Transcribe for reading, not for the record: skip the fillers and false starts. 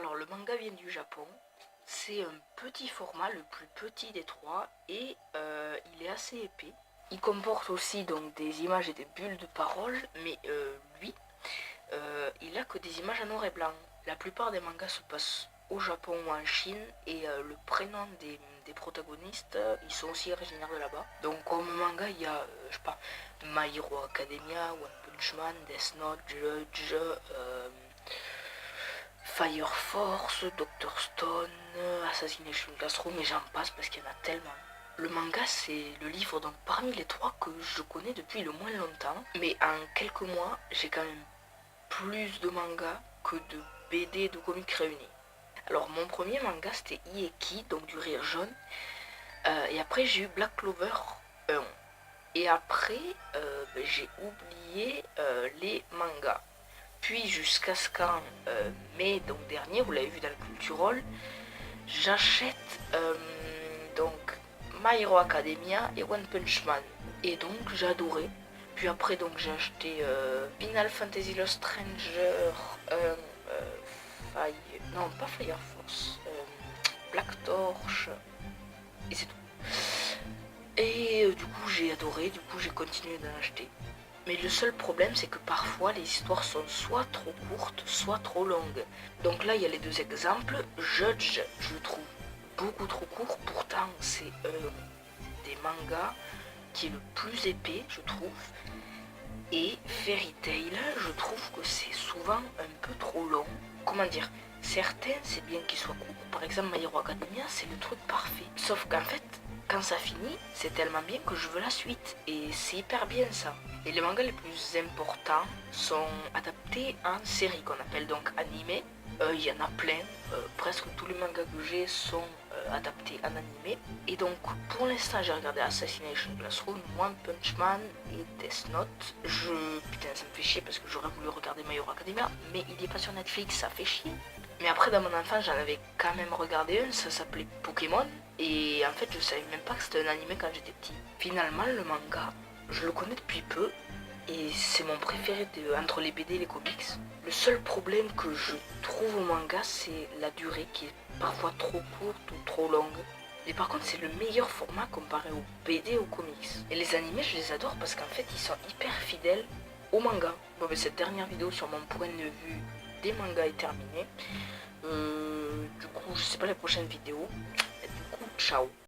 Alors le manga vient du Japon, c'est un petit format, le plus petit des trois, et il est assez épais. Il comporte aussi donc des images et des bulles de parole, mais lui, il a que des images en noir et blanc. La plupart des mangas se passent au Japon ou en Chine, et le prénom des protagonistes, ils sont aussi originaires de là-bas. Donc comme manga, il y a, je sais pas, My Hero Academia, One Punch Man, Death Note, Judge, Fire Force, Doctor Stone, Assassination Classroom, et j'en passe parce qu'il y en a tellement. Le manga, c'est le livre donc parmi les trois que je connais depuis le moins longtemps, mais en quelques mois, j'ai quand même plus de mangas que de BD de comics réunis. Alors mon premier manga c'était Ieki, donc du rire jaune, et après j'ai eu Black Clover 1. Et après, j'ai oublié les mangas. Puis jusqu'à ce qu'en mai donc dernier, vous l'avez vu dans le Culturol, j'achète donc My Hero Academia et One Punch Man. Et donc j'ai adoré. Puis après donc j'ai acheté Final Fantasy Lost Stranger, non pas Fire Force, Black Torch, et c'est tout. Et du coup j'ai adoré, du coup j'ai continué d'en acheter. Mais le seul problème, c'est que parfois les histoires sont soit trop courtes, soit trop longues. Donc là, il y a les deux exemples. Judge, je le trouve beaucoup trop court. Pourtant, c'est des mangas qui est le plus épais, je trouve. Et Fairy Tail, je trouve que c'est souvent un peu trop long. Comment dire? Certains, c'est bien qu'ils soient courts. Par exemple, My Hero Academia, c'est le truc parfait. Sauf qu'en fait, quand ça finit, c'est tellement bien que je veux la suite. Et c'est hyper bien ça. Et les mangas les plus importants sont adaptés en série, qu'on appelle donc animé. Il y en a plein. Presque tous les mangas que j'ai sont adaptés en animé. Et donc, pour l'instant, j'ai regardé Assassination Classroom, One Punch Man et Death Note. Putain, ça me fait chier parce que j'aurais voulu regarder My Hero Academia, mais il est pas sur Netflix, ça fait chier. Mais après, dans mon enfance, j'en avais quand même regardé un, ça s'appelait Pokémon. Et en fait, je savais même pas que c'était un animé quand j'étais petit. Finalement, le manga, je le connais depuis peu. Et c'est mon préféré entre les BD et les comics. Le seul problème que je trouve au manga, c'est la durée qui est parfois trop courte ou trop longue. Mais par contre, c'est le meilleur format comparé aux BD et aux comics. Et les animés, je les adore parce qu'en fait, ils sont hyper fidèles au manga. Bon, mais cette dernière vidéo sur mon point de vue des mangas est terminée. Du coup, je sais pas les prochaines vidéos. Et du coup, ciao.